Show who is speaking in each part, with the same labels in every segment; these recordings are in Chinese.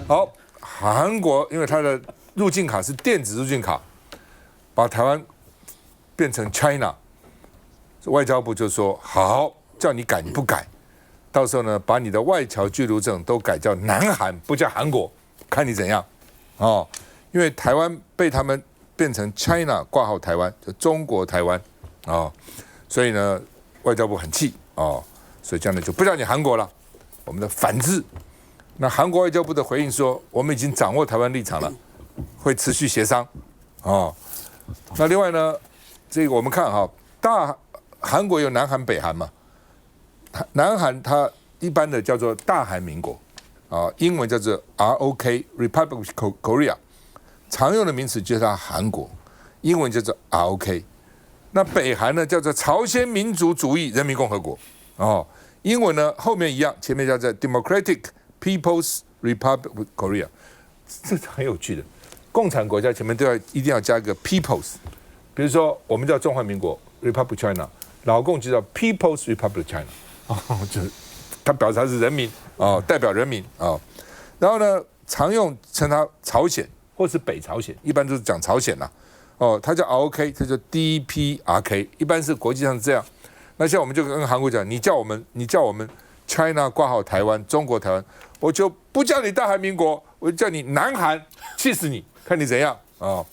Speaker 1: 好，韩国因为它的入境卡是电子入境卡，把台湾变成 China， 外交部就说好，叫你改你不改，到时候呢，把你的外侨居留证都改叫南韩，不叫韩国，看你怎样。哦，因为台湾被他们变成 China 挂号台湾，就中国台湾哦，所以呢，外交部很气哦，所以这样呢就不叫你韩国了，我们的反制。那韩国外交部的回应说，我们已经掌握台湾立场了，会持续协商哦。那另外呢，这个我们看哈，韩国有南韩、北韩嘛，南韩它一般的叫做大韩民国。啊，英文叫做 ROK Republic of Korea， 常用的名词就是它韩国，英文叫做 ROK。那北韩呢叫做朝鲜民主主义人民共和国，哦，英文呢后面一样，前面叫做 Democratic People's Republic of Korea， 这很有趣的。共产国家前面一定要加一个 People's， 比如说我们叫中华民国 Republic China， 老共就叫 People's Republic China， 哦，就是它表示它是人民。哦，代表人民啊、哦，然后呢，常用称它朝鲜或是北朝鲜，一般都是讲朝鲜啦。哦，它叫 ROK， 它叫 DPRK， 一般是国际上是这样。那像我们就跟韩国讲，你叫我们 China 挂号台湾，中国台湾，我就不叫你大韩民国，我就叫你南韩，气死你，看你怎样啊、哦。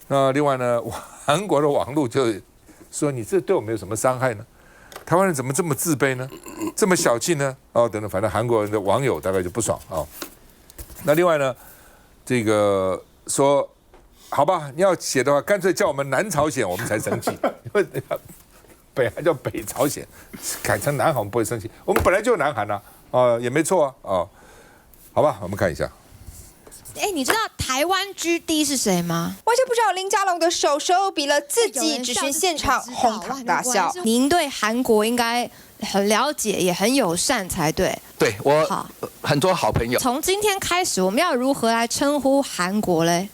Speaker 1: 那另外呢，韩国的网络就说你这对我们有什么伤害呢？台湾人怎么这么自卑呢？这么小气呢？哦，等等，反正韩国人的网友大概就不爽啊、哦。那另外呢，这个说，好吧，你要写的话，干脆叫我们南朝鲜，我们才生气。因为北韩叫北朝鲜，改成南韩我们不会生气。我们本来就有南韩啊，也没错啊，哦，好吧，我们看一下。
Speaker 2: 哎，你知道台湾GD 是谁吗？
Speaker 3: 外交部长林佳龙的手比了自己，质询现场哄堂大笑。
Speaker 2: 您对韩国应该很了解，也很友善才对。
Speaker 4: 对我很多好朋友。
Speaker 2: 从今天开始，我们要如何来称呼韩国嘞？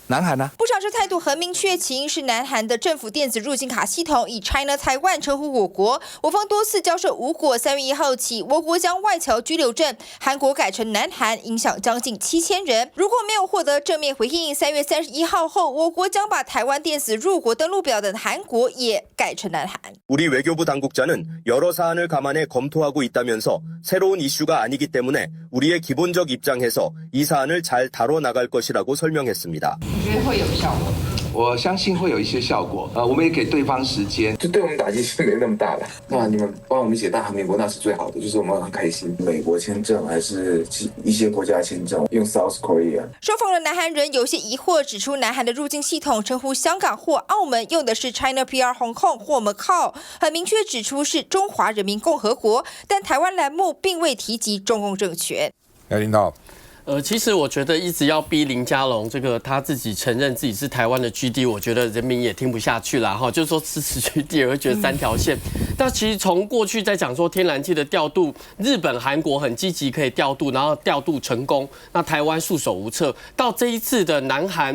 Speaker 4: 南韩呢？
Speaker 3: 部长这态度很明确，起因是南韩的政府电子入境卡系统以 China Taiwan 称呼我国，我方多次交涉无果。3月1号起，我国将外侨居留证韩国改成南韩，影响将近7000人。如果没有获得正面回应，3月31号后，我国将把台湾电子入国登录表等韩国也改成南韩。
Speaker 5: 우리 외교부 당국자는 여러 사안을 감안해 검토하고 있다면서 새로운 이슈가 아니기 때문에 우리의 기본적 입장에서 이 사안을 잘 다뤄나갈 것이라고 설명했습니다.
Speaker 6: 你觉得会有效果？我相信会有一些效果。我们也给对方时间，
Speaker 7: 就对我们打击是没那么大的。那你们帮我们写大韩民国，那是最好的，就是我们很开心。美国签证还是一些国家签证用 South Korea。
Speaker 3: 受访的南韩人有些疑惑，指出南韩的入境系统称呼香港或澳门用的是 China PR Hong Kong 或 Macau， 很明确指出是中华人民共和国，但台湾栏目并未提及中共政权。
Speaker 1: 来，领导。
Speaker 8: 其实我觉得一直要逼林佳龙这个他自己承认自己是台湾的 GD， 我觉得人民也听不下去啦哈，就是说支持 GD 也会觉得3条线。但其实从过去在讲说天然气的调度，日本、韩国很积极可以调度，然后调度成功，那台湾束手无策。到这一次的南韩，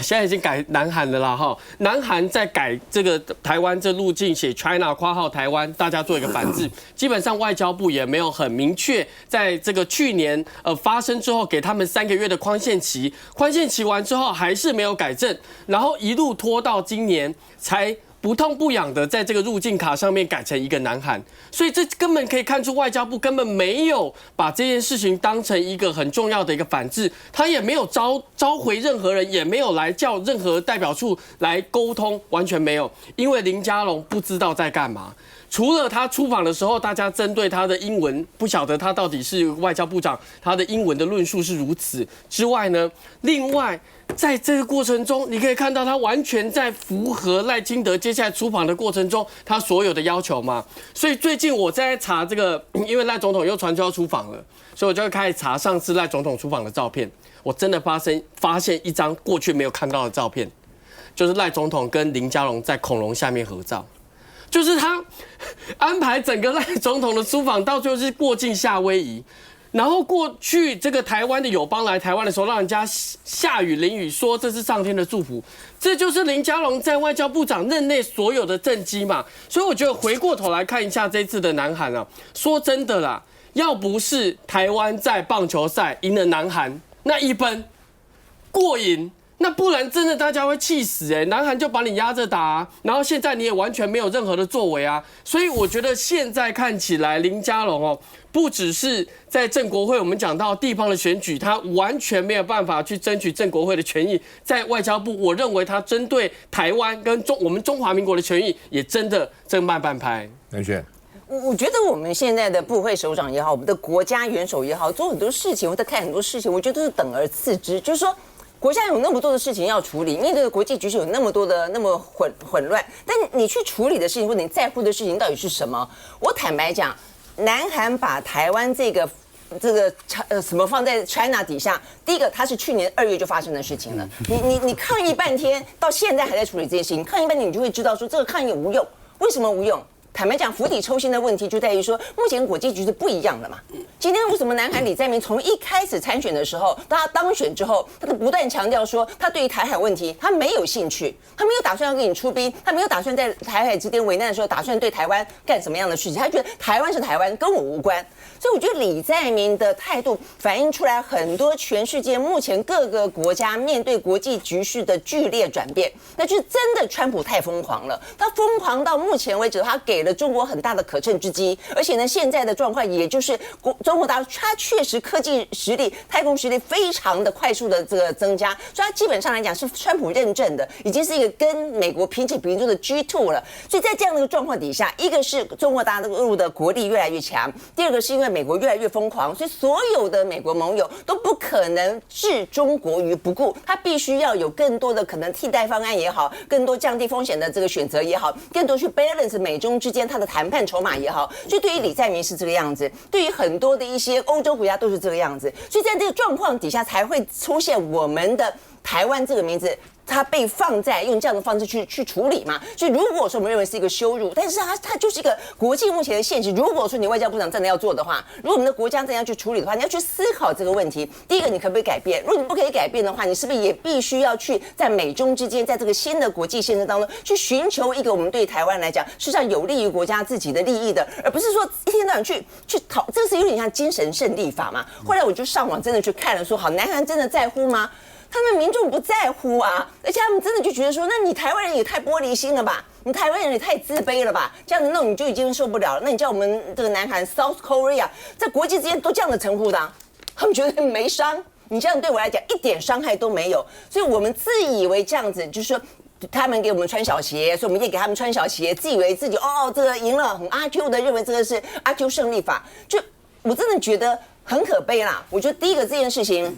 Speaker 8: 现在已经改南韩了啦哈，南韩在改这个台湾这路径写 China 括号台湾，大家做一个反制。基本上外交部也没有很明确，在这个去年发生之后。给他们3个月的宽限期，宽限期完之后还是没有改正，然后一路拖到今年才不痛不痒的在这个入境卡上面改成一个南韩，所以这根本可以看出外交部根本没有把这件事情当成一个很重要的一个反制，他也没有召回任何人，也没有来叫任何代表处来沟通，完全没有，因为林佳龙不知道在干嘛。除了他出访的时候，大家针对他的英文，不晓得他到底是外交部长，他的英文的论述是如此之外呢，另外在这个过程中，你可以看到他完全在符合赖清德接下来出访的过程中，他所有的要求嘛。所以最近我在查这个，因为赖总统又传出要出访了，所以我就会开始查上次赖总统出访的照片。我真的发现一张过去没有看到的照片，就是赖总统跟林佳龙在恐龙下面合照。就是他安排整个赖总统的出访，到最后是过境夏威夷。然后过去这个台湾的友邦来台湾的时候，让人家下雨淋雨，说这是上天的祝福，这就是林佳龙在外交部长任内所有的政绩嘛。所以我觉得回过头来看一下这次的南韩啊，说真的啦。要不是台湾在棒球赛赢了南韩那一分过瘾。那不然真的大家会气死南韩就把你压着打然后现在你也完全没有任何的作为啊，所以我觉得现在看起来林佳龙不只是在正国会，我们讲到地方的选举，他完全没有办法去争取正国会的权益，在外交部，我认为他针对台湾跟我们中华民国的权益，也真的正慢半拍。
Speaker 1: 南萱。
Speaker 9: 我觉得我们现在的部会首长也好，我们的国家元首也好，做很多事情或者看很多事情，我觉得都是等而次之，就是说。国家有那么多的事情要处理，面对的国际局势有那么多的那么混乱，但你去处理的事情或者你在乎的事情到底是什么？我坦白讲，南韩把台湾这个什么放在 China 底下，第一个它是去年2月就发生的事情了，你抗议半天，到现在还在处理这件事情，抗议半天你就会知道说这个抗议无用，为什么无用？坦白讲，釜底抽薪的问题就在于说，目前国际局势不一样了嘛。今天为什么南韩李在明从一开始参选的时候，到他当选之后，他都不断强调说，他对于台海问题他没有兴趣，他没有打算要跟你出兵，他没有打算在台海之间为难的时候，打算对台湾干什么样的事情？他觉得台湾是台湾，跟我无关。所以我觉得李在明的态度反映出来很多全世界目前各个国家面对国际局势的剧烈转变，那就是真的川普太疯狂了，他疯狂到目前为止，他给了中国很大的可乘之机，而且呢，现在的状况也就是中国大陆它确实科技实力、太空实力非常的快速的这个增加，所以它基本上来讲是川普认证的，已经是一个跟美国平起平坐的 G2 了。所以在这样的一个状况底下，一个是中国大陆的国力越来越强，第二个是因为美国越来越疯狂，所以所有的美国盟友都不可能置中国于不顾，他必须要有更多的可能替代方案也好，更多降低风险的这个选择也好，更多去 balance 美中之间它的谈判筹码也好。所以对于李在明是这个样子，对于很多的一些欧洲国家都是这个样子，所以在这个状况底下才会出现我们的台湾这个名字。它被放在用这样的方式去处理嘛，所以如果说我们认为是一个羞辱，但是它就是一个国际目前的现实。如果说你外交部长真的要做的话，如果我们的国家真的要去处理的话，你要去思考这个问题。第一个，你可不可以改变？如果你不可以改变的话，你是不是也必须要去在美中之间，在这个新的国际现实当中，去寻求一个我们对台湾来讲，事实上有利于国家自己的利益的，而不是说一天到晚去讨，这个是有点像精神胜利法嘛。后来我就上网真的去看了，说好，南韩真的在乎吗？他们民众不在乎啊，而且他们真的就觉得说，那你台湾人也太玻璃心了吧，你台湾人也太自卑了吧，这样子弄你就已经受不了了。那你叫我们这个南韩 South Korea 在国际之间都这样的称呼的他们觉得没伤，你这样对我来讲一点伤害都没有，所以我们自以为这样子就是说。他们给我们穿小鞋，所以我们也给他们穿小鞋，自以为自己这个赢了，很阿 Q 的认为这个是阿 Q 胜利法，就我真的觉得很可悲啦。我觉得第一个这件事情。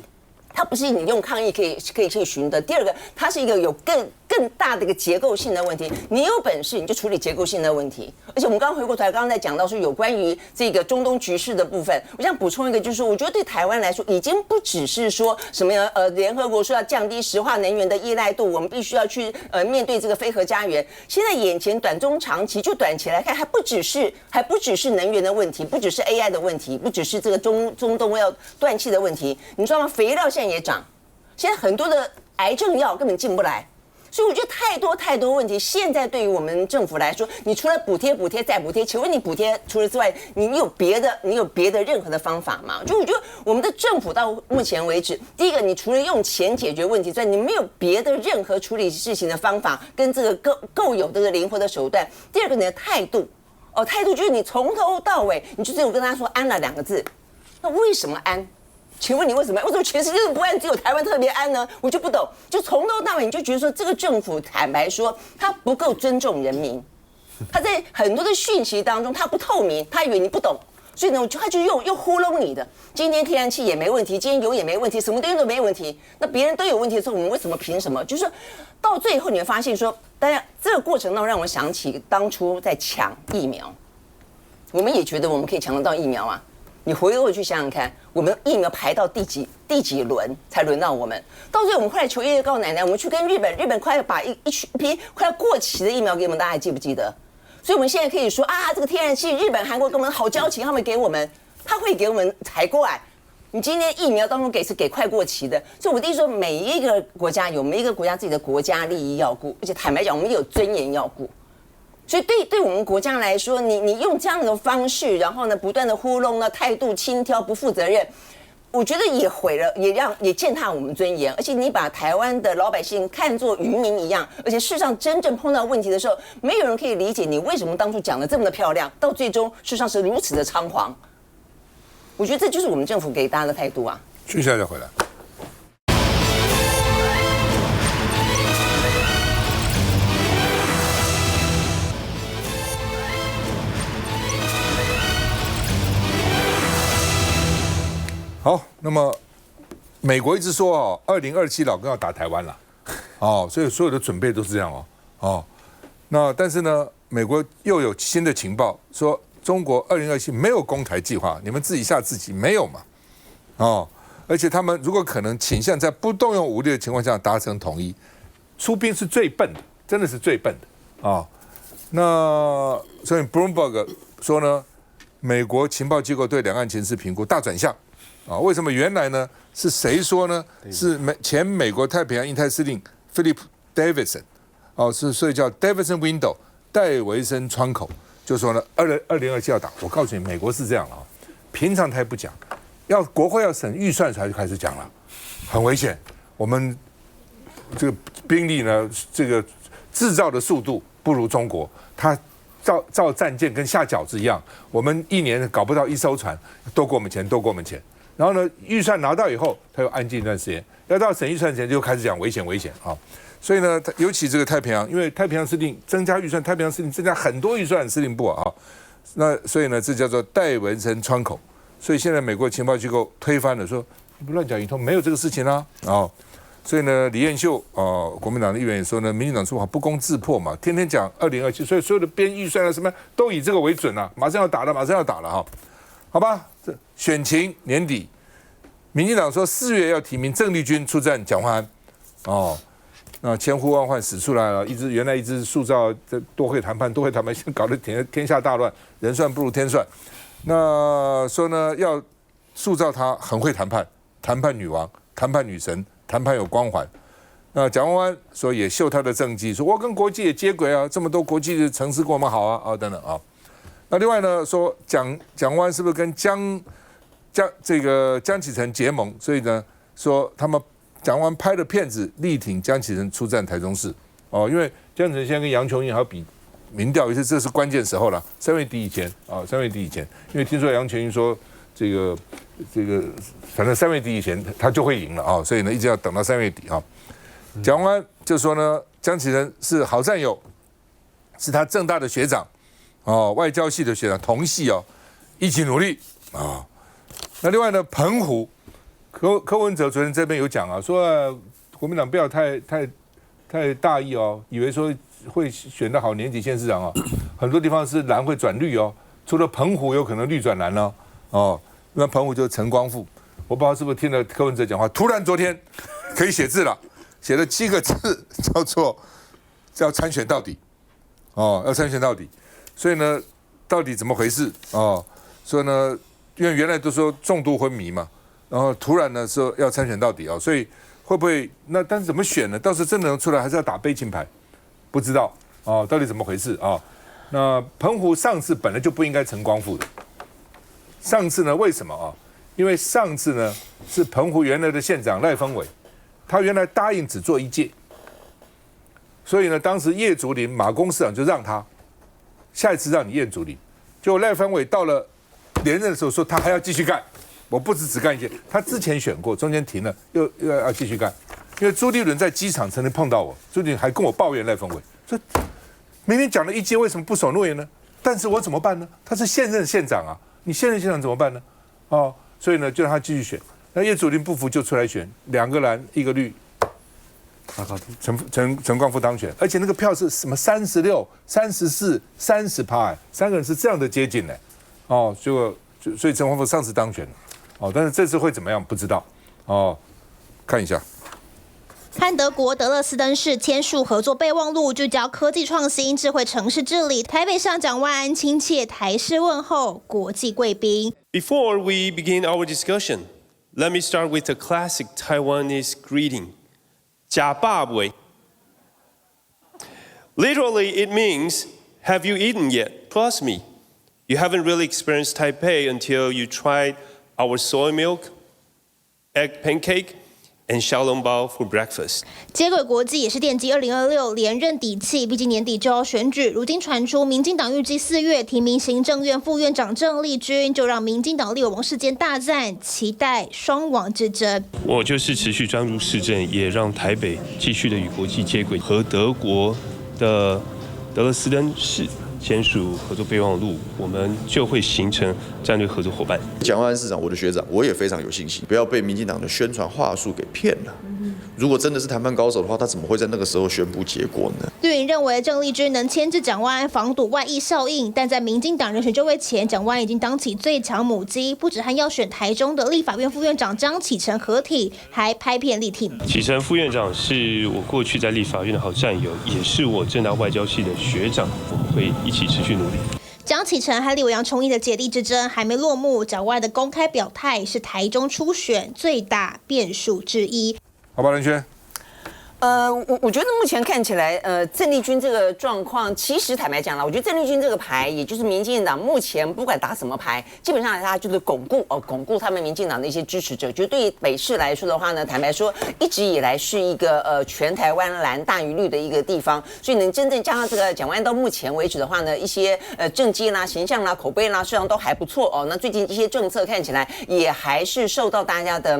Speaker 9: 它不是你用抗议可以寻的。第二个，它是一个有更大的一个结构性的问题。你有本事你就处理结构性的问题。而且我们刚刚回过头来，刚刚在讲到说有关于这个中东局势的部分，我想补充一个，就是说，我觉得对台湾来说，已经不只是说什么联合国说要降低石化能源的依赖度，我们必须要去面对这个非核家园。现在眼前短中长期，就短期来看，还不只是能源的问题，不只是 AI 的问题，不只是这个中东要断气的问题，你知道吗？肥料现在也涨，现在很多的癌症药根本进不来，所以我觉得太多问题。现在对于我们政府来说，你除了补贴再补贴，请问你补贴除了之外，你有别的任何的方法吗？就我觉得我们的政府到目前为止，第一个，你除了用钱解决问题之外，你没有别的任何处理事情的方法跟这个够有这个灵活的手段。第二个，你的态度就是你从头到尾，你就只有跟他说安了2个字，那为什么安？请问你为什么全世界都不安，只有台湾特别安呢？我就不懂。就从头到尾你就觉得说，这个政府坦白说，他不够尊重人民，他在很多的讯息当中他不透明，他以为你不懂，所以呢，他就用糊弄你的。今天天然气也没问题，今天油也没问题，什么东西都没问题。那别人都有问题的时候，我们为什么凭什么？就是说到最后你会发现说，大家这个过程当中让我想起当初在抢疫苗，我们也觉得我们可以抢得到疫苗啊。你回过去想想看，我们疫苗排到第几轮才轮到我们？到最后我们后来求爷爷告奶奶，我们去跟日本快要把一批快要过期的疫苗给我们，大家还记不记得？所以我们现在可以说这个天然气，日本、韩国跟我们好交情，他们给我们，他会给我们才怪。你今天疫苗当中是给快过期的，所以我的意思说，每一个国家有每一个国家自己的国家利益要顾，而且坦白讲，我们也有尊严要顾。所以对我们国家来说，你用这样的方式，然后呢不断的糊弄呢，态度轻佻、不负责任，我觉得也毁了，也践踏我们尊严。而且你把台湾的老百姓看作渔民一样，而且事实上真正碰到问题的时候，没有人可以理解你为什么当初讲的这么的漂亮，到最终事实上是如此的仓皇。我觉得这就是我们政府给大家的态度啊。
Speaker 1: 去一下再回来。好，那么美国一直说哦，2027老共要打台湾了，哦，所以所有的准备都是这样哦，那但是呢，美国又有新的情报说，中国2027没有攻台计划，你们自己吓自己，没有嘛，哦，而且他们如果可能倾向在不动用武力的情况下达成统一，出兵是最笨的，真的是最笨的啊。那所以 Bloomberg 说呢，美国情报机构对两岸情势评估大转向。啊，为什么原来呢？是谁说呢？是前美国太平洋印太司令 Philip Davidson， 哦，所以叫 Davidson Window 戴维森窗口，就说呢，2027要打。我告诉你，美国是这样啊，平常他也不讲，要国会要审预算才就开始讲了，很危险。我们这个兵力呢，这个制造的速度不如中国，它造战舰跟下饺子一样，我们一年搞不到一艘船，多过我们钱，多过我们钱。然后呢，预算拿到以后，他又安静一段时间，要到审预算前就开始讲危险啊。所以呢，尤其这个太平洋，因为太平洋司令增加预算，太平洋司令增加很多预算，司令部啊，那所以呢，这叫做戴维森窗口。所以现在美国情报机构推翻了，说你不乱讲一通，没有这个事情啊。所以呢，李彦秀国民党的议员也说呢，民进党说法不攻自破嘛，天天讲2027，所以所有的编预算啊什么都以这个为准啊，马上要打了哈。好吧，这选情年底，民进党说4月要提名郑丽君出战蒋万安，那千呼万唤始出来了，原来一直塑造这多会谈判，现在搞得天下大乱，人算不如天算。那说呢要塑造她很会谈判，谈判女王，谈判女神，谈判有光环。那蒋万安说也秀她的政绩，说我跟国际也接轨啊，这么多国际的城市跟我们好啊，等等啊。那另外呢，说蒋万安是不是跟江启臣结盟？所以呢，说他们蒋万安拍的片子力挺江启臣出战台中市因为江启臣现在跟杨琼英还要比民调，这是关键时候了，3月底以前3月底以前，因为听说杨琼英说这个，反正3月底以前他就会赢了所以呢一直要等到3月底蒋万安就说呢，江启臣是好战友，是他政大的学长。外交系的学长同系一起努力那另外呢，澎湖柯文哲昨天这边有讲说国民党不要太大意以为说会选到好年级县市长很多地方是蓝会转绿除了澎湖有可能绿转蓝那澎湖就是陈光复，我不知道是不是听了柯文哲讲话，突然昨天可以写字了，写了7个字，叫参选到底要参选到底。所以呢，到底怎么回事所以呢，因为原来都说重度昏迷嘛，然后突然呢说要参选到底所以会不会但是怎么选呢？到时候真的能出来，还是要打悲情牌，不知道到底怎么回事那澎湖上次本来就不应该陈光复的，上次呢为什么因为上次呢是澎湖原来的县长赖峰伟，他原来答应只做1届，所以呢当时叶竹林马公市长就让他。下一次让你叶竹林，结果赖峰伟到了连任的时候说他还要继续干，我不只干1届，他之前选过，中间停了，又要继续干。因为朱立伦在机场曾经碰到我，朱立伦还跟我抱怨赖峰伟，说明明讲了1届，为什么不守诺言呢？但是我怎么办呢？他是现任县长你现任县长怎么办呢？所以呢就让他继续选。那叶竹林不服就出来选，2个蓝1个绿。陈光复当选，而且那个票是什么36、34、30%，3个人是这样的接近所以陈光复上次当选了但是这次会怎么样不知道看一下。
Speaker 10: 和德国德勒斯登市签署合作备忘录，聚焦科技创新、智慧城市治理。台北市长万安亲切台式问候国际贵宾。
Speaker 11: Before we begin our discussion, let me start with a classic Taiwanese greeting. 假爸为 Literally, it means Have you eaten yet? Trust me, you haven't really experienced Taipei until you tried our soy milk, egg pancake, and xiaolongbao for breakfast.
Speaker 10: 接轨国际也是奠基2026连任底气，毕竟年底就要选举。如今传出，民进党预计4月提名行政院副院长郑丽君，就让民进党立委王世坚大赞，期待双王之争。
Speaker 11: 我就是持续专注市政，也让台北继续的与国际接轨，和德国的德勒斯登市签署合作备忘录，我们就会形成战略合作伙伴。
Speaker 12: 蒋万安市长，我的学长，我也非常有信心，不要被民进党的宣传话术给骗了。如果真的是谈判高手的话，他怎么会在那个时候宣布结果呢？
Speaker 10: 绿营认为郑丽君能牵制蒋万安，防堵外溢效应，但在民进党人选就位前，蒋万安已经当起最强母鸡，不止和要选台中的立法院副院长张启成合体，还拍片力挺。
Speaker 11: 启成副院长是我过去在立法院的好战友，也是我政大外交系的学长，我们会一起持续努力。
Speaker 10: 张启成和立委杨崇义的姐弟之争还没落幕，蒋万安的公开表态是台中初选最大变数之一。
Speaker 1: 好吧，任轩。
Speaker 9: 我觉得目前看起来，郑丽君这个状况，其实坦白讲了，我觉得郑丽君这个牌，也就是民进党目前不管打什么牌，基本上来它就是巩固他们民进党的一些支持者。就对于北市来说的话呢，坦白说，一直以来是一个全台湾蓝大于绿的一个地方，所以能真正加上这个蒋万安到目前为止的话呢，一些政绩啦、形象啦、口碑啦，实际上都还不错哦。那最近一些政策看起来也还是受到大家的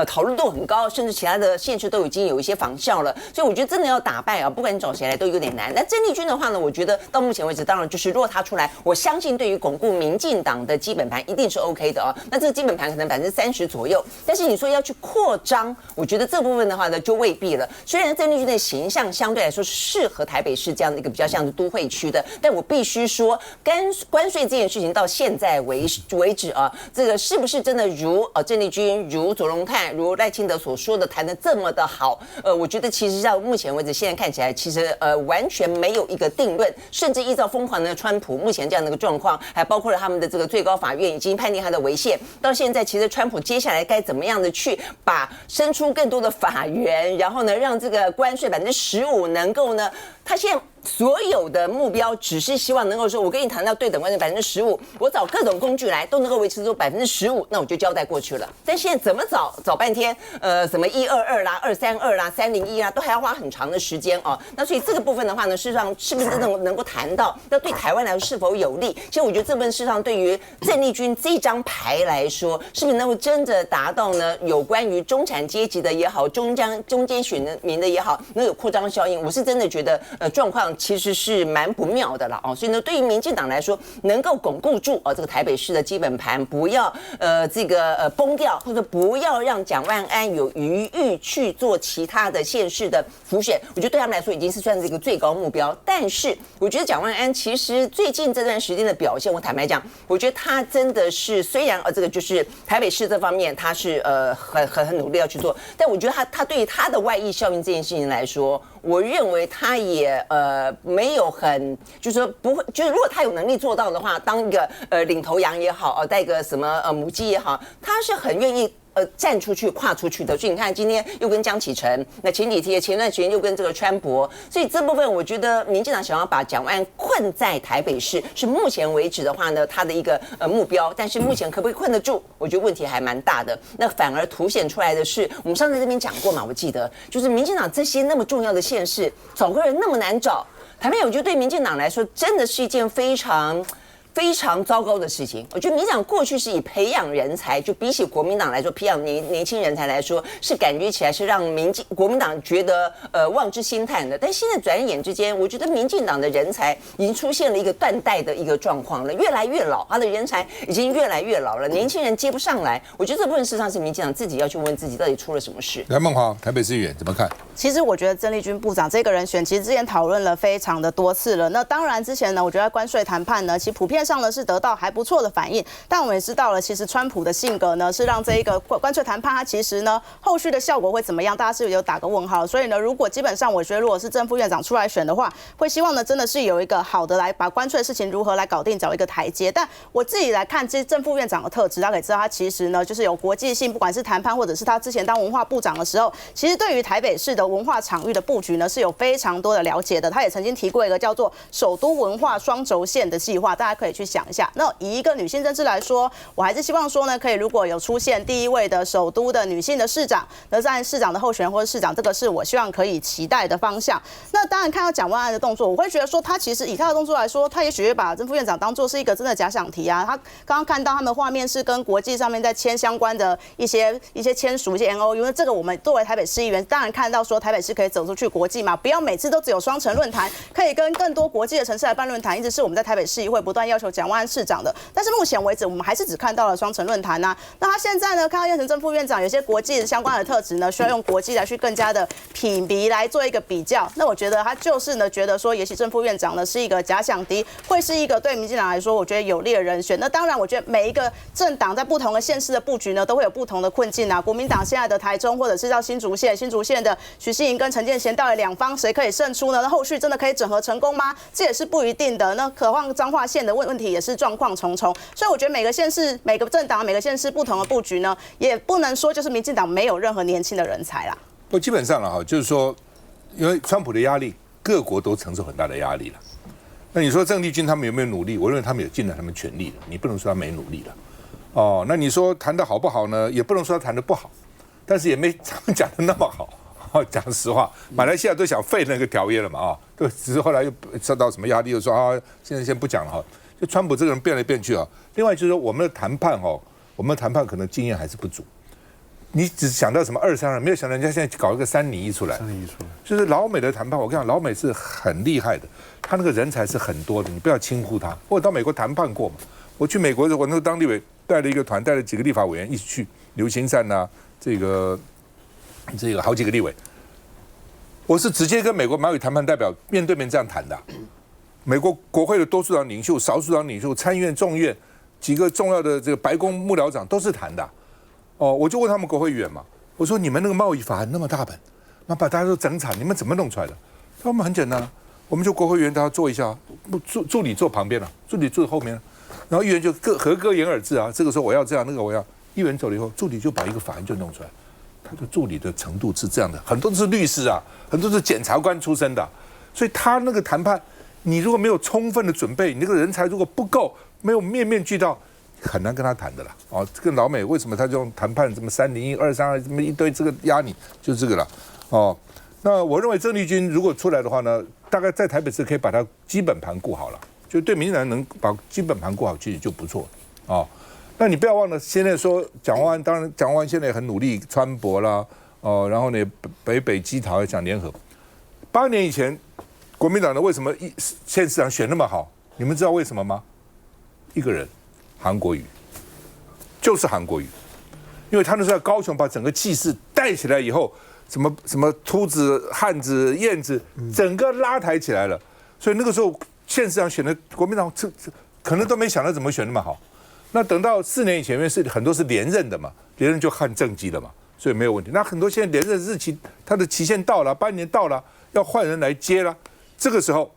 Speaker 9: 讨论度很高，甚至其他的县市都已经有一些仿效了，所以我觉得真的要打败啊，不管你找谁来都有点难。那郑丽君的话呢，我觉得到目前为止，当然就是如果他出来，我相信对于巩固民进党的基本盘一定是 OK 的啊。那这个基本盘可能30%左右，但是你说要去扩张，我觉得这部分的话呢就未必了。虽然郑丽君的形象相对来说是适合台北市这样的一个比较像是都会区的，但我必须说，关税这件事情到现在为止啊，这个是不是真的如郑丽君、如左荣泰、如赖清德所说的谈得这么的好？我觉得其实到目前为止，现在看起来其实完全没有一个定论，甚至依照疯狂的川普目前这样的一个状况，还包括了他们的这个最高法院已经判定他的违宪，到现在其实川普接下来该怎么样的去生出更多的法源，然后呢让这个关税15%能够呢，他现在所有的目标只是希望能够说，我跟你谈到对等关税15%，我找各种工具来都能够维持住15%，那我就交代过去了。但现在怎么找半天，什么122啦、232啦、301啦，都还要花很长的时间哦。那所以这个部分的话呢，事实上是不是真的能够谈到，那对台湾来说是否有利？其实我觉得这部分事实上对于郑丽君这张牌来说，是不是能够真的达到呢？有关于中产阶级的也好，中间选民的也好，能有扩张效应，我是真的觉得状况其实是蛮不妙的了哦。所以呢，对于民进党来说，能够巩固住这个台北市的基本盘，不要崩掉，或者不要让蒋万安有余裕去做其他的县市的辅选，我觉得对他们来说已经是算是一个最高目标。但是我觉得蒋万安其实最近这段时间的表现，我坦白讲，我觉得他真的是虽然这个就是台北市这方面他是很努力要去做，但我觉得他对于他的外溢效应这件事情来说，我认为他也没有就是说不会，就是如果他有能力做到的话，当一个领头羊也好，带个什么母鸡也好，他是很愿意站出去、跨出去的。所以你看，今天又跟江启臣，那前段时间又跟这个川博，所以这部分我觉得民进党想要把蒋万安困在台北市，是目前为止的话呢，他的一个目标。但是目前可不可以困得住？我觉得问题还蛮大的。那反而凸显出来的是，我们上次这边讲过嘛，我记得就是民进党这些那么重要的县市，找个人那么难找。台北，我觉得对民进党来说，真的是一件非常糟糕的事情。我觉得民进党过去是以培养人才，就比起国民党来说，培养年轻人才来说，是感觉起来是让国民党觉得望之兴叹的。但现在转眼之间，我觉得民进党的人才已经出现了一个断代的一个状况了，越来越老，他的人才已经越来越老了，年轻人接不上来。我觉得这部分事实上是民进党自己要去问自己，到底出了什么事。
Speaker 1: 来，孟华，台北市议员怎么看？
Speaker 13: 其实我觉得郑丽君部长这个人选，其实之前讨论了非常的多次了。那当然之前呢，我觉得关税谈判呢，其实普遍上呢是得到还不错的反应。但我们也知道了，其实川普的性格呢是让这一个关税谈判，它其实呢后续的效果会怎么样，大家是有打个问号。所以呢，如果基本上我觉得，如果是正副院长出来选的话，会希望呢真的是有一个好的来把关税的事情如何来搞定，找一个台阶。但我自己来看，这正副院长的特质，大家可以知道，他其实呢就是有国际性，不管是谈判或者是他之前当文化部长的时候，其实对于台北市的文化场域的布局呢是有非常多的了解的。他也曾经提过一个叫做首都文化双轴线的计划，大家可以去想一下。那以一个女性政治来说，我还是希望说呢，可以如果有出现第一位的首都的女性的市长，那在市长的候选人或者市长，这个是我希望可以期待的方向。那当然看到蒋万安的动作，我会觉得说，他其实以他的动作来说，他也许会把正副院长当作是一个真的假想题啊。他刚刚看到他们画面是跟国际上面在签相关的一些签署一些 NOU， 因为这个我们作为台北市议员，当然看到说台北市可以走出去国际嘛，不要每次都只有双城论坛，可以跟更多国际的城市来办论坛，一直是我们在台北市议会不断要求蒋万安市长的。但是目前为止，我们还是只看到了双城论坛啊。那他现在呢，看到叶成正副院长有些国际相关的特质呢，需要用国际来去更加的品鼻来做一个比较。那我觉得他就是呢，觉得说也许正副院长呢是一个假想敌，会是一个对民进党来说，我觉得有利的人选。那当然，我觉得每一个政党在不同的县市的布局呢，都会有不同的困境啊。国民党现在的台中或者是到新竹县的许信盈跟陈建贤到底两方谁可以胜出呢？那后续真的可以整合成功吗？这也是不一定的。那何况彰化县的问题也是状况重重，所以我觉得每个县市、每个政党、每个县市不同的布局呢，也不能说就是民进党没有任何年轻的人才啦。
Speaker 1: 不，基本上了哈，就是说，因为川普的压力，各国都承受很大的压力了。那你说郑丽君他们有没有努力？我认为他们有尽了他们全力了，你不能说他没努力了。哦，那你说谈的好不好呢？也不能说他谈的不好，但是也没他们讲的那么好。讲实话，马来西亚都想废那个条约了嘛啊，对，只是后来又受到什么压力，又说啊，现在先不讲了哈。就川普这个人变来变去啊。另外就是说，我们的谈判哦，我们的谈判可能经验还是不足。你只想到什么232，没有想到人家现在搞一个301出来。就是老美的谈判，我跟你讲，老美是很厉害的，他那个人才是很多的，你不要轻忽他。我到美国谈判过嘛，我去美国的时候，我那个当立委带了一个团，带了几个立法委员一起去，刘兴善呐，这个好几个立委，我是直接跟美国马语谈判代表面对面这样谈的。美国国会的多数党领袖、少数党领袖、参议院、众议院几个重要的这个白宫幕僚长都是谈的。哦，我就问他们国会议员嘛，我说你们那个贸易法案那么大本，那把大家都整惨，你们怎么弄出来的？他们很简单，我们就国会议员大家坐一下，助理坐旁边了，助理坐后面了，然后议员就各言而至啊。这个时候我要这样，那个我要。议员走了以后，助理就把一个法案就弄出来。他的助理的程度是这样的，很多都是律师啊，很多是检察官出身的，所以他那个谈判，你如果没有充分的准备，你那个人才如果不够，没有面面俱到，很难跟他谈的啦。哦，这个老美为什么他这种谈判什么301、232这么一堆这个压你，就是这个了。哦，那我认为郑丽君如果出来的话呢，大概在台北市可以把他基本盘顾好了，就对民进党能把基本盘顾好，其实就不错哦。那你不要忘了，现在说蒋万安，当然蒋万安现在也很努力川博啦，哦，然后呢北基桃也想联合。8年以前，国民党的为什么县市长选那么好？你们知道为什么吗？一个人，韩国瑜，就是韩国瑜，因为他那时候在高雄把整个气势带起来以后，什么秃子、汉子、燕子，整个拉抬起来了。所以那个时候县市长选的国民党，可能都没想到怎么选那么好。那等到4年以前，因为是很多是连任的嘛，连任就看政绩了嘛，所以没有问题。那很多现在连任日期，它的期限到了，8年到了，要换人来接了。这个时候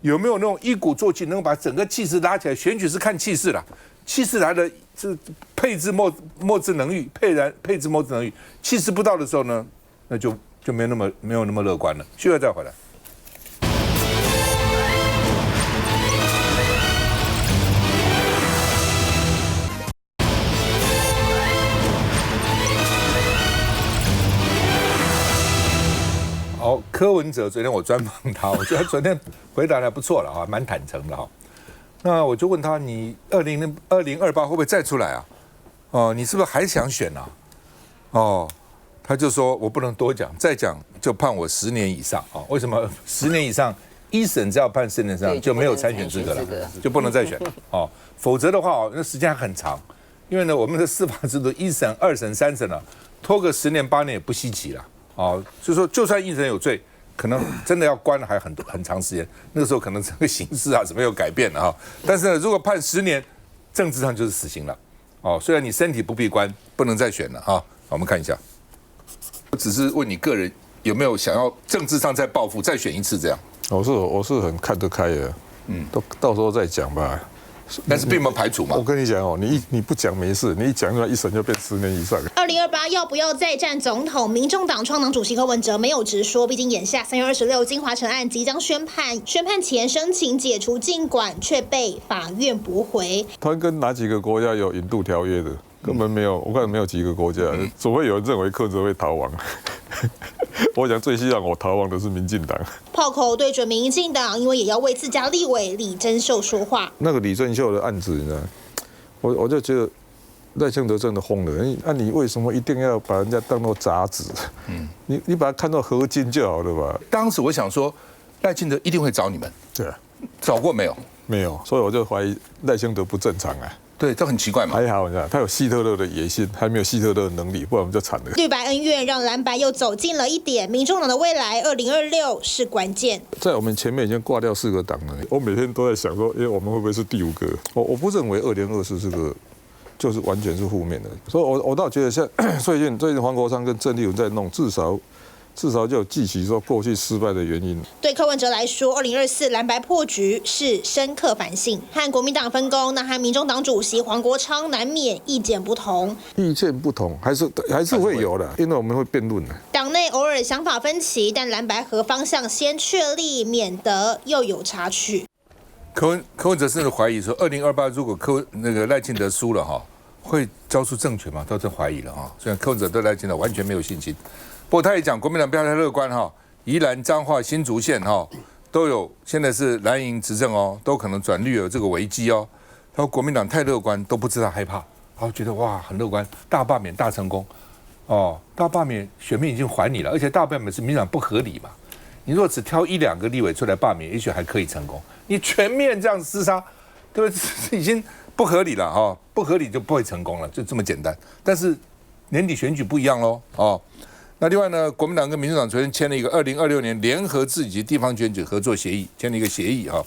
Speaker 1: 有没有那种一鼓作气，能够把整个气势拉起来？选举是看气势了，气势来了是配置莫之能御，配置莫之能御。气势不到的时候呢，那就没有那么乐观了。需要再回来。好，柯文哲昨天我专访他，我觉得他昨天回答的不错了啊，蛮坦诚的哈。那我就问他，你2028会不会再出来啊？哦，你是不是还想选啊？哦，他就说我不能多讲，再讲就判我10年以上啊。为什么10年以上？一审只要判10年以上就没有参选资格了，就不能再选了哦。否则的话，那时间还很长，因为呢，我们的司法制度1审、2审、3审了，拖个10年8年也不稀奇了。哦，就是说，就算一审有罪，可能真的要关还很长时间。那个时候可能这个形势啊什么有改变了哈。但是呢，如果判10年，政治上就是死刑了。哦，虽然你身体不闭关，不能再选了哈。我们看一下，我只是问你个人有没有想要政治上再报复，再选一次这样？
Speaker 14: 我是很看得开的，到时候再讲吧。
Speaker 1: 但是并没有排除嘛。
Speaker 14: 我跟你讲哦，你不讲没事，你一讲出来一审就变10年以上。
Speaker 10: 2028要不要再战总统？民众党创党主席柯文哲没有直说，毕竟眼下3月26金华城案即将宣判，宣判前申请解除禁管，却被法院驳回。
Speaker 14: 他跟哪几个国家有引渡条约的？根本没有，我看没有几个国家，除非有人认为柯文哲会逃亡。我想最希望我逃亡的是民进党。
Speaker 10: 炮口对准民进党，因为也要为自家立委李珍秀说话。
Speaker 14: 那个李珍秀的案子，你知道，我就觉得赖清德真的疯了。你为什么一定要把人家当作杂质？你把它看到合金就好了吧？
Speaker 1: 当时我想说，赖清德一定会找你们，
Speaker 14: 对啊，
Speaker 1: 找过没有？
Speaker 14: 没有，所以我就怀疑赖清德不正常啊。
Speaker 1: 对，这很奇怪嘛。
Speaker 14: 还好，你看他有希特勒的野心，还没有希特勒的能力，不然我们就惨了。
Speaker 10: 绿白恩怨让蓝白又走近了一点，民众党的未来2026是关键。
Speaker 14: 在我们前面已经挂掉4个党了，我每天都在想说，我们会不会是第5个？我不认为2024这个就是完全是负面的，所以我倒觉得像最近黄国昌跟郑丽文在弄，至少就有记起说过去失败的原因。
Speaker 10: 对柯文哲来说，2024蓝白破局是深刻反省。和国民党分工，那和民众党主席黄国昌难免意见不同。
Speaker 14: 意见不同还是会有的，因为我们会辩论的。
Speaker 10: 党内偶尔想法分歧，但蓝白合方向先确立，免得又有插曲。
Speaker 1: 柯文哲甚至怀疑说，2028如果赖清德输了哈，会交出政权吗？都是怀疑了哈。虽然柯文哲对赖清德完全没有信心。不过他也讲，国民党不要太乐观哈，宜兰、彰化、新竹县哈都有，现在是蓝营执政哦，都可能转绿有这个危机哦。他说国民党太乐观，都不知道害怕，然后觉得哇很乐观，大罢免大成功，哦，大罢免选民已经还你了，而且大罢免是民进党不合理嘛，你如果只挑1、2个立委出来罢免，也许还可以成功，你全面这样厮杀，对不对？已经不合理了哈，不合理就不会成功了，就这么简单。但是年底选举不一样喽，哦。那另外呢，国民党跟民主党昨天签了一个2026年联合自己地方选举合作协议，签了一个协议啊。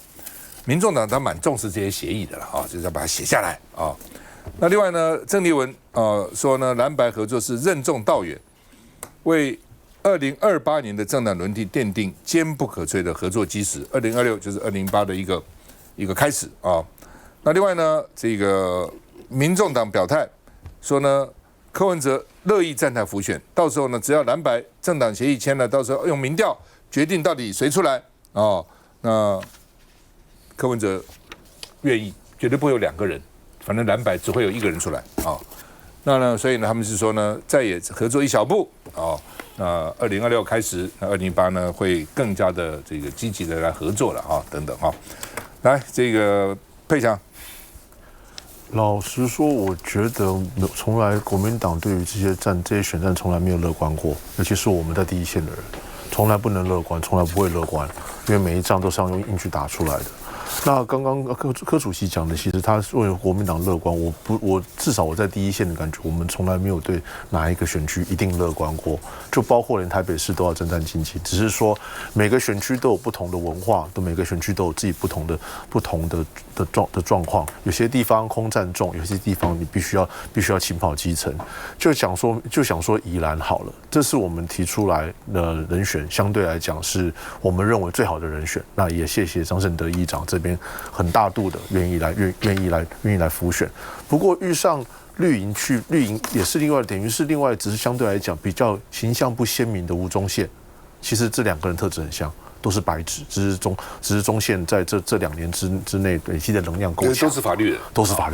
Speaker 1: 民众党他蛮重视这些协议的了啊，就是要把它写下来啊。那另外呢，郑丽文说呢，蓝白合作是任重道远，为2028年的政党轮替奠定坚不可摧的合作基石。2026就是2008的一个开始啊。那另外呢，这个民众党表态说呢，柯文哲乐意站台辅选，到时候呢，只要蓝白政党协议签了，到时候用民调决定到底谁出来哦。那柯文哲愿意，绝对不会有2个人，反正蓝白只会有1个人出来啊。那呢，所以呢，他们是说呢，再也合作一小步哦。那2026开始，那2028呢会更加的这个积极的来合作了啊，等等哈。来，这个佩强。
Speaker 15: 老实说，我觉得从来国民党对于这些选战从来没有乐观过，尤其是我们在第一线的人，从来不能乐观，从来不会乐观，因为每一仗都是要用硬去打出来的。那刚刚柯主席讲的，其实他为国民党乐观，我至少我在第一线的感觉，我们从来没有对哪一个选区一定乐观过，就包括连台北市都要征战经济，只是说每个选区都有不同的文化，每个选区都有自己不同的状况，有些地方空战重，有些地方你必须要勤跑基层，就想说宜兰好了，这是我们提出来的人选，相对来讲是我们认为最好的人选，那也谢谢张胜德议长这边很大度的愿意来辅选。不过遇上绿营也是另外，等于是另外，只是相对来讲比较形象不鲜明的吴宗宪。其实这2个人特质很像，都是白纸，只是宗宪在这2年之内累积的能量够强，
Speaker 1: 都是法律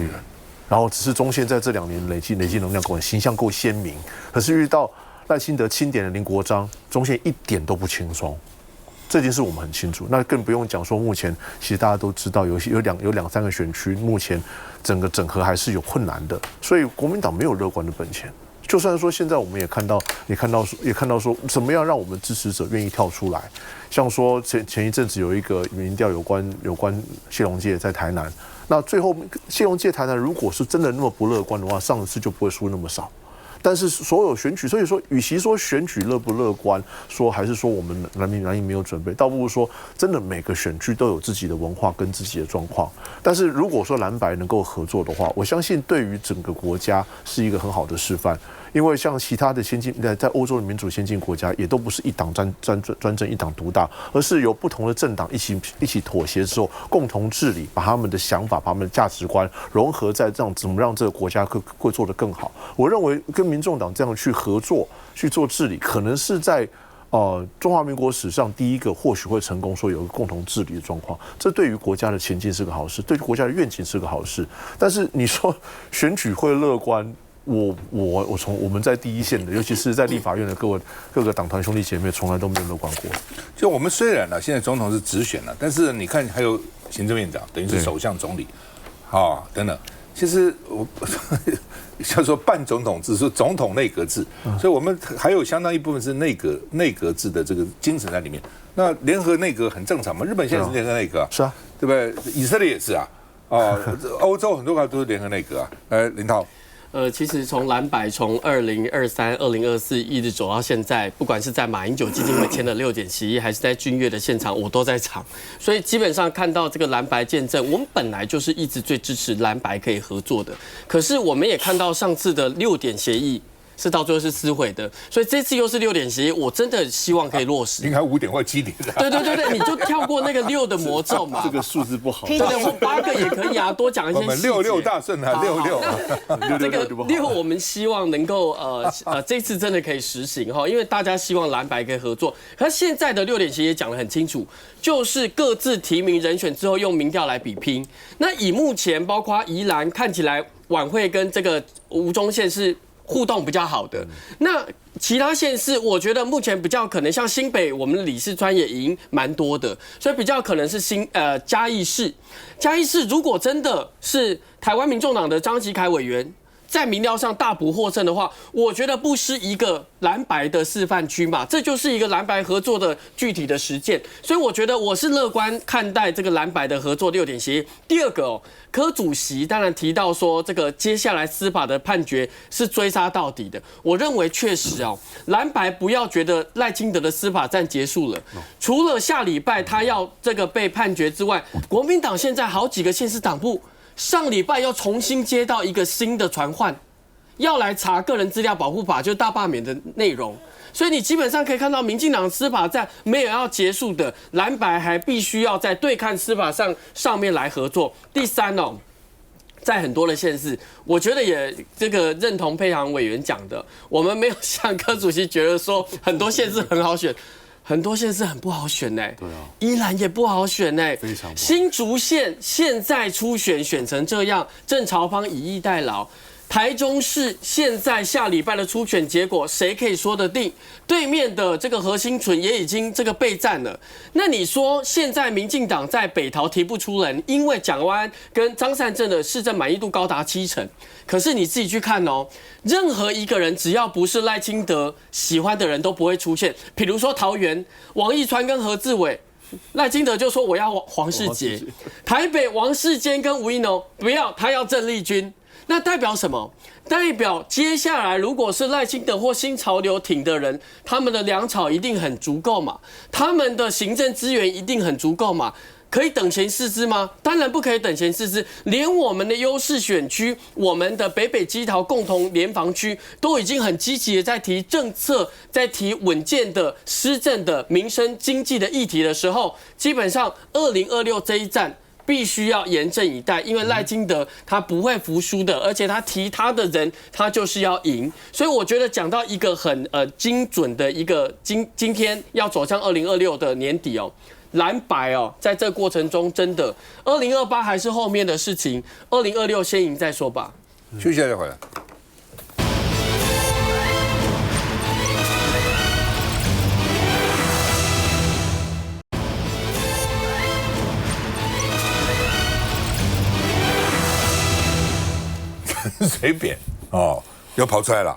Speaker 1: 人，
Speaker 15: 然后只是宗宪在这2年累积能量够形象够鲜明，可是遇到赖清德钦点的林国璋，宗宪一点都不轻松。这件事我们很清楚，那更不用讲说，目前其实大家都知道，有2、3个选区，目前整个整合还是有困难的，所以国民党没有乐观的本钱。就算说现在我们也看到说，怎么样让我们支持者愿意跳出来？像说前一阵子有一个民调有关谢龙介在台南，那最后谢龙介台南如果是真的那么不乐观的话，上次就不会输那么少。但是所有选举，所以说，与其说选举乐不乐观，说还是说我们蓝营没有准备，倒不如说真的每个选区都有自己的文化跟自己的状况。但是如果说蓝白能够合作的话，我相信对于整个国家是一个很好的示范。因为像其他的在欧洲的民主先进国家，也都不是一党专政、一党独大，而是由不同的政党一起妥协之后，共同治理，把他们的想法、把他们的价值观融合在这样，怎么让这个国家会做得更好。我认为跟民众党这样去合作去做治理，可能是在中华民国史上第一个或许会成功说有一个共同治理的状况，这对于国家的前进是个好事，对于国家的愿景是个好事。但是你说选举会乐观？我们在第一线的，尤其是在立法院的各个党团兄弟姐妹，从来都没有乐观过。
Speaker 1: 就我们虽然呢，现在总统是直选了，但是你看还有行政院长，等于是首相、总理，等等。其实我叫做半总统制，说总统内阁制，所以我们还有相当一部分是内阁制的这个精神在里面。那联合内阁很正常嘛，日本现在是联合内阁，
Speaker 15: 是啊，
Speaker 1: 对不对？以色列也是啊，欧洲很多国家都是联合内阁啊。来，林涛。
Speaker 8: 其实从蓝白从2023、2024一直走到现在，不管是在马英九基金会签的6点协议，还是在君悦的现场，我都在场。所以基本上看到这个蓝白见证，我们本来就是一直最支持蓝白可以合作的。可是我们也看到上次的6点协议是到最后是撕毁的，所以这次又是6点协议，我真的希望可以落实。
Speaker 1: 应该5点或7点的。
Speaker 8: 对，你就跳过那个6的魔咒嘛。
Speaker 15: 这个数字不好。
Speaker 8: 对，我8个也可以啊，多讲一些细节。
Speaker 1: 我们66大顺啊，66。
Speaker 8: 这个6我们希望能够这次真的可以实行哈，因为大家希望蓝白可以合作。可是现在的6点协议讲得很清楚，就是各自提名人选之后用民调来比拼。那以目前包括宜兰看起来晚会跟这个吴宗宪是互动比较好的，那其他县市我觉得目前比较可能像新北，我们的李四川也赢蛮多的，所以比较可能是嘉义市。嘉义市如果真的是台湾民众党的张吉凯委员在民调上大幅获胜的话，我觉得不失一个蓝白的示范区嘛，这就是一个蓝白合作的具体的实践。所以我觉得我是乐观看待这个蓝白的合作6点协议。第二个柯主席当然提到说，这个接下来司法的判决是追杀到底的。我认为确实蓝白不要觉得赖清德的司法战结束了，除了下礼拜他要这个被判决之外，国民党现在好几个县市党部上礼拜要重新接到一个新的传唤，要来查个人资料保护法，就是大罢免的内容。所以你基本上可以看到，民进党司法战没有要结束的，蓝白还必须要在对抗司法上面来合作。第三在很多的县市，我觉得也这个认同佩航委员讲的，我们没有像柯主席觉得说很多县市很好选。很多县市很不好选对宜兰也不好选非常新竹县现在初选选成这样，郑朝方以逸待劳。台中市现在下礼拜的初选结果，谁可以说得定？对面的这个何欣纯也已经这个备战了。那你说现在民进党在北投提不出人，因为蒋万安跟张善政的市政满意度高达70%。可是你自己去看任何一个人只要不是赖清德喜欢的人都不会出现。比如说桃园王义川跟何志伟，赖清德就说我要黄世杰；台北王世坚跟吴怡农不要，他要郑丽君。那代表什么？代表接下来如果是赖清德或新潮流挺的人，他们的粮草一定很足够嘛，他们的行政资源一定很足够嘛。可以等闲视之吗？当然不可以等闲视之。连我们的优势选区，我们的北北基桃共同联防区，都已经很积极的在提政策，在提稳健的施政的民生经济的议题的时候，基本上2026这一战必须要严阵以待，因为赖清德他不会服输的，而且他提他的人，他就是要赢。所以我觉得讲到一个很精准的一个今天要走向2026的年底蓝白在这个过程中真的2028还是后面的事情，2026先赢再说吧。
Speaker 1: 休息一下再回来。随便又跑出来了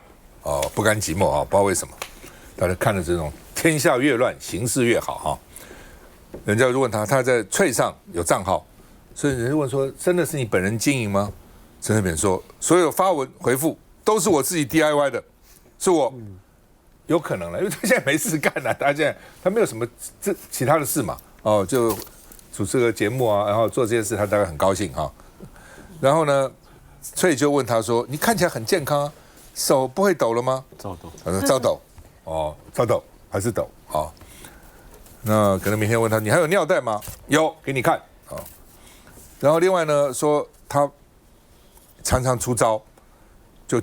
Speaker 1: 不甘寂寞不知道为什么，大家看了这种天下越乱，形势越好人家就问他在翠上有账号，所以人家问说真的是你本人经营吗？陈水扁说所有发文回复都是我自己 DIY 的是我。有可能了，因为他现在没事干了，他没有什么其他的事嘛，哦，就主持个节目啊，然后做这些事，他大概很高兴哈。然后呢，所以就问他说：“你看起来很健康啊，手不会抖了吗？”
Speaker 15: 照抖。
Speaker 1: 他说：“照抖。”哦，照抖还是抖啊？哦，那可能明天问他：“你还有尿袋吗？”有，给你看啊。哦，然后另外呢，说他常常出招。就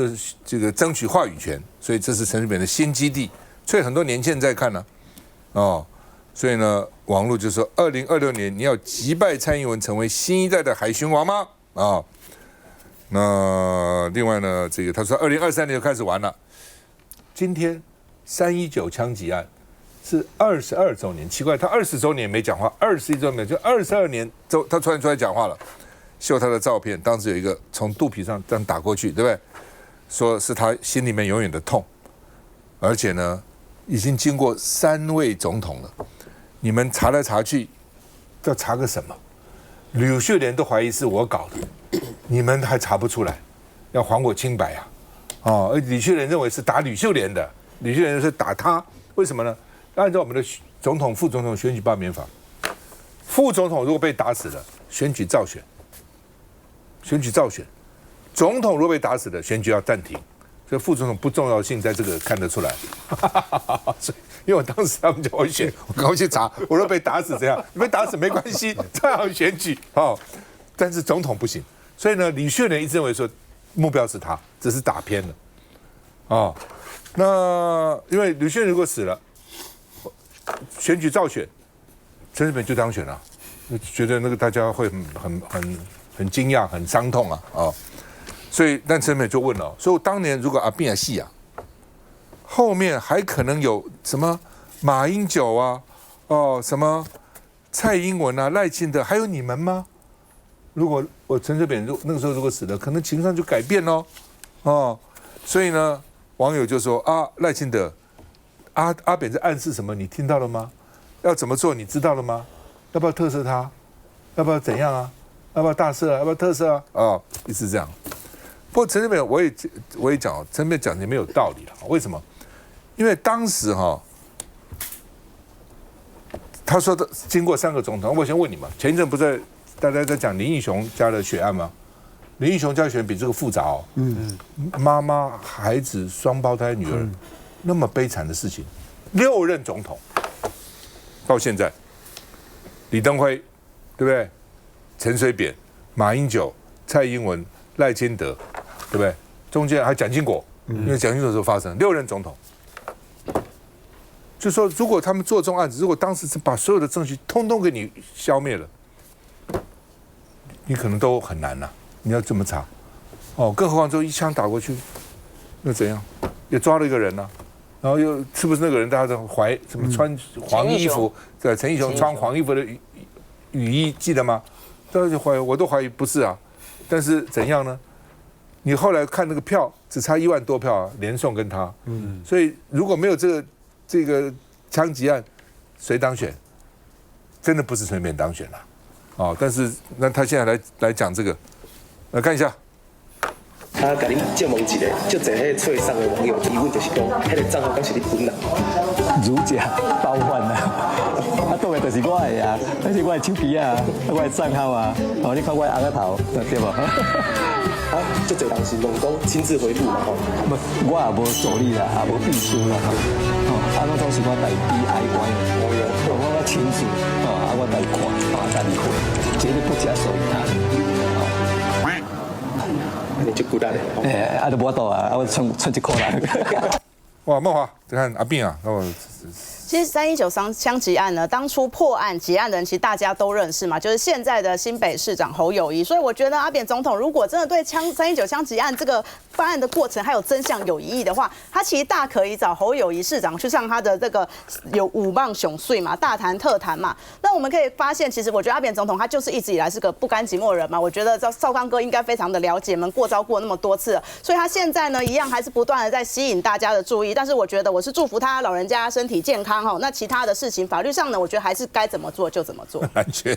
Speaker 1: 是这个争取话语权，所以这是陈水扁的新基地，所以很多年轻人在看呢，哦，所以呢，网络就说2026年你要击败蔡英文，成为新一代的海巡王吗？啊，那另外呢，这个他说2023年就开始玩了，今天319枪击案是22周年，奇怪，他20周年没讲话，21周年就22年他突然出来讲话了。秀他的照片，当时有一个从肚皮上这样打过去，对不对？说是他心里面永远的痛，而且呢，已经经过3位总统了，你们查来查去，要查个什么？吕秀莲都怀疑是我搞的，你们还查不出来，要还我清白啊！哦，而吕秀莲认为是打吕秀莲的，吕秀莲是打他，为什么呢？按照我们的总统、副总统选举罢免法，副总统如果被打死了，选举照选。选举照选，总统如果被打死的，选举要暂停。所以副总统不重要性在这个看得出来。所以，因为我当时他们叫我选，我赶快去查，我若被打死怎样？你被打死没关系，照样选举哦。但是总统不行，所以呢，李秀莲一直认为说目标是他，只是打偏了。哦，那因为李秀莲如果死了，选举照选，陈水扁就当选了，觉得那个大家会很惊讶，很伤痛啊，哦，所以但陈水扁就问了，所以当年如果阿扁戏啊，后面还可能有什么马英九啊，哦，什么蔡英文啊、赖清德，还有你们吗？如果我陈水扁那个时候如果死了，可能情况就改变咯，哦，所以呢，网友就说啊，赖清德，阿扁在暗示什么？你听到了吗？要怎么做？你知道了吗？要不要特赦他？要不要怎样啊？要不要大赦啊？要不要特赦啊？哦，一直这样。不过陈水扁我也讲，陈水扁讲的没有道理了。为什么？因为当时哈，他说的经过3个总统，我先问你们，前一阵不是大家在讲林义雄家的血案吗？林义雄家血案比这个复杂哦。妈妈、孩子、双胞胎女儿，那么悲惨的事情，6任总统到现在，李登辉，对不对？陈水扁、马英九、蔡英文、赖清德，对不对？中间还蒋经国，因为蒋经国的时候发生6任总统，就说如果他们做这种案子，如果当时是把所有的证据通通给你消灭了，你可能都很难呐。你要这么查，哦，更何况就一枪打过去，那怎样？也抓了一个人呐，然后又是不是那个人？大家都怀什么穿黄衣服？对，陈义雄穿黄衣服的雨衣，记得吗？大家就怀疑，我都怀疑不是啊。但是怎样呢？你后来看那个票，只差1万多票啊，连宋跟他。所以如果没有这个枪击案，谁当选？真的不是陈水扁当选了。哦，但是那他现在来讲这个，来看一下。
Speaker 16: 甲恁借问一个，足侪迄脆上的网友疑问就是讲，迄个账号敢是你本人？如假包换啊！当然就是我的啊，那是我的手机啊，我的账号啊，哦，你看我的红个头，对无？啊，足侪人是问讲亲自回复嘛吼。我也无助理啦，也无秘书啦，哦，啊，那都是我代 DIY 的，我亲自，哦，啊，我代看8单回，绝对不假手于他。你就孤单的，哎，啊，都无多啊，我剩1块啦。
Speaker 1: 哇，梦华，你看阿扁啊，
Speaker 13: 其实319枪击案呢，当初破案结案的人，其实大家都认识嘛，就是现在的新北市长侯友宜。所以我觉得阿扁总统如果真的对319枪击案这个办案的过程还有真相有疑义的话，他其实大可以找侯友宜市长去上他的这个有5棒雄碎嘛，大谈特谈嘛。那我们可以发现，其实我觉得阿扁总统他就是一直以来是个不甘寂寞人嘛。我觉得少康哥应该非常的了解，们过招过那么多次了，所以他现在呢一样还是不断的在吸引大家的注意。但是我觉得我是祝福他老人家身体健康。那其他的事情，法律上呢，我觉得还是该怎么做就怎么做。
Speaker 1: 安全。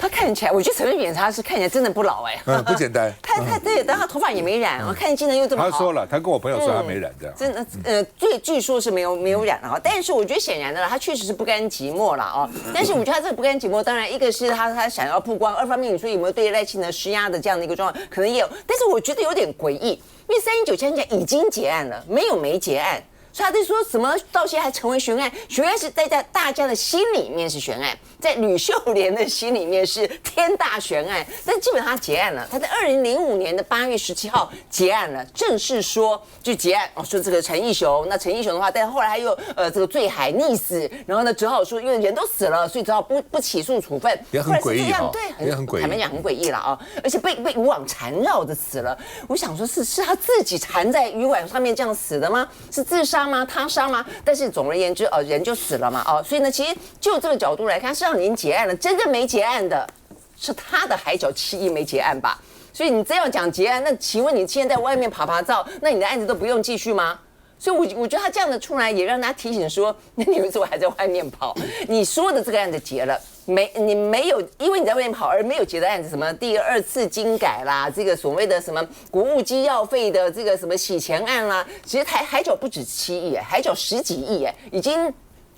Speaker 9: 他看起来，我觉得陈水扁他是看起来真的不老哎，
Speaker 1: 不简单。
Speaker 9: 他对，但他头发也没染，看起来精神又这么好。
Speaker 1: 他说了，他跟我朋友说他没染这样。
Speaker 9: 真的，据说是没有染啊，但是我觉得显然的啦，他确实是不甘寂寞了哦。但是我觉得他这个不甘寂寞，当然一个是他想要曝光，二方面你说有没有对赖清德施压的这样的一个状况，可能也有，但是我觉得有点诡异，因为319枪击已经结案了，没结案。所以他在说什么到现在还成为悬案？悬案是在大家的心里面是悬案，在吕秀莲的心里面是天大悬案。但基本上他结案了，他在2005年的8月17号结案了，正式说就结案哦，说这个陈义雄。那陈义雄的话，但后来他又这个坠海溺死，然后呢只好说因为人都死了，所以只好不起诉处分。
Speaker 1: 也很诡异哈，
Speaker 9: 对，
Speaker 1: 也很诡异。
Speaker 9: 坦白讲很诡异了啊，而且被渔网缠绕着死了。我想说是他自己缠在渔网上面这样死的吗？是自杀吗？他杀吗？但是总而言之，人就死了嘛，所以呢，其实就这个角度来看，是让您结案了，真正没结案的是他的海角7亿没结案吧？所以你真要讲结案，那请问你现在在外面爬照，那你的案子都不用继续吗？所以我觉得他这样的出来，也让大家提醒说，那你为什么还在外面跑？你说的这个案子结了。你没有，因为你在外面跑而没有结的案子，什么第2次精改啦，这个所谓的什么国务机要费的这个什么洗钱案啦，其实海角不止7亿，海角10几亿，已经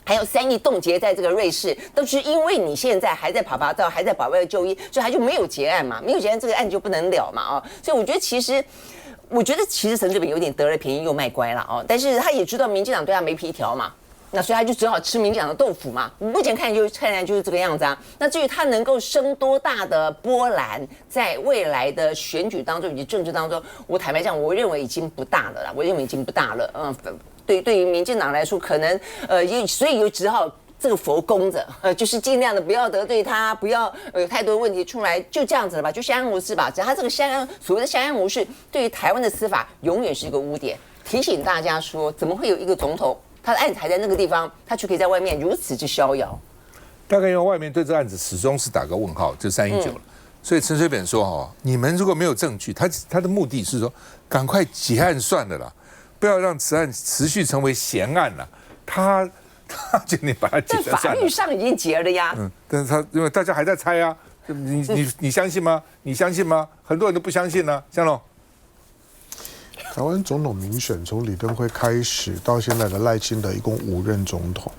Speaker 9: 还有3亿冻结在这个瑞士，都是因为你现在还在爬照，还在保外就医，所以他就没有结案嘛，没有结案这个案就不能了嘛，所以我觉得其实陈水扁有点得了便宜又卖乖了，但是他也知道民进党对他没皮条嘛。那所以他就只好吃民进党的豆腐嘛。目前看来就是这个样子啊。那至于他能够生多大的波澜，在未来的选举当中以及政治当中，我坦白讲，我认为已经不大了啦。我认为已经不大了。对于民进党来说，可能所以就只好这个佛供着，就是尽量的不要得罪他，不要有太多问题出来，就这样子了吧，就相安无事吧。只要他这个所谓的相安无事，对于台湾的司法永远是一个污点。提醒大家说，怎么会有一个总统？他的案子还在那个地方，他却可以在外面如此之逍遥。
Speaker 1: 大概因为外面对这个案子始终是打个问号，就319了。所以陈水扁说你们如果没有证据，他的目的是说赶快结案算了啦，不要让此案持续成为闲案了。他决定把它结算了。
Speaker 9: 在法律上已经结了呀。
Speaker 1: 但是因为大家还在猜啊，你相信吗？你相信吗？很多人都不相信呢。香龙。
Speaker 17: 台湾总统民选从李登辉开始到现在的赖清德，一共5任总统。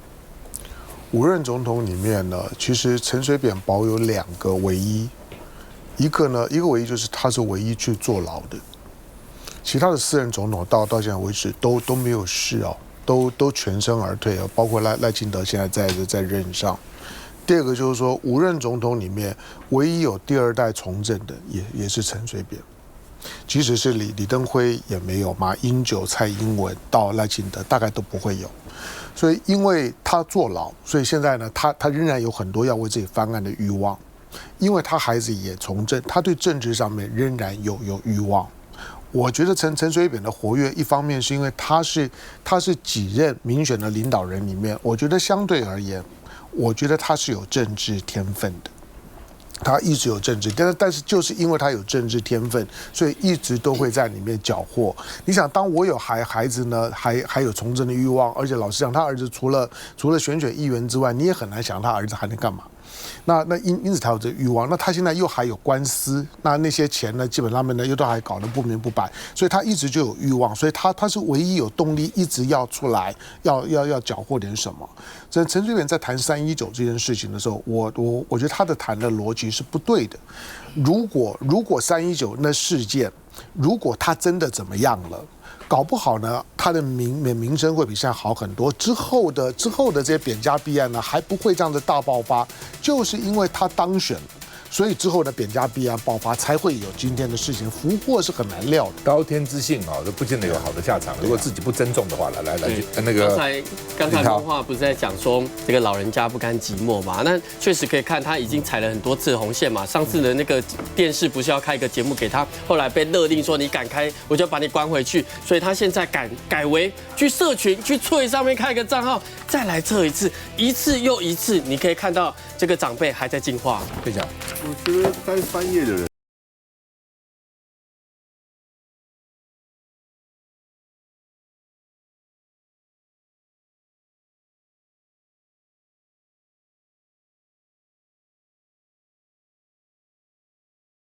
Speaker 17: 5任总统里面呢，其实陈水扁保有2个唯一，一个唯一就是他是唯一去坐牢的，其他的4任总统到现在为止都没有事都全身而退，包括赖清德现在在任上。第二个就是说5任总统里面唯一有第2代从政的也是陈水扁。即使是李登辉也没有，马英九、蔡英文到赖清德大概都不会有，所以因为他坐牢，所以现在呢，他仍然有很多要为自己翻案的欲望，因为他孩子也从政，他对政治上面仍然有欲望。我觉得陈水扁的活跃，一方面是因为他是几任民选的领导人里面，我觉得相对而言，我觉得他是有政治天分的。他一直有政治，但是就是因为他有政治天分，所以一直都会在里面搅和。你想，当我有孩子呢，还有从政的欲望，而且老实讲，他儿子除了选议员之外，你也很难想他儿子还能干嘛。那因此他有这个欲望，那他现在又还有官司，那些钱呢，基本上面呢又都还搞得不明不白，所以他一直就有欲望，所以他是唯一有动力一直要出来，要搅和点什么。所以陈水扁在谈319这件事情的时候，我觉得他的谈的逻辑是不对的。如果319那事件，如果他真的怎么样了，搞不好呢，他的名声会比现在好很多。之后的这些扁家弊案呢，还不会这样的大爆发，就是因为他当选了，所以之后的扁家弊案爆发，才会有今天的事情。福祸是很难料的，
Speaker 1: 刀天之幸都不见得有好的下场。如果自己不珍重的话，来，那个
Speaker 8: 刚才文化不是在讲说这个老人家不甘寂寞嘛？那确实可以看他已经踩了很多次红线嘛。上次的那个电视不是要开一个节目给他，后来被勒令说你敢开，我就把你关回去。所以他现在改为去社群去Twitter上面开一个账号，再来测一次又一次，你可以看到这个长辈还在进化。
Speaker 1: 可以讲。
Speaker 18: 我觉得该翻页的人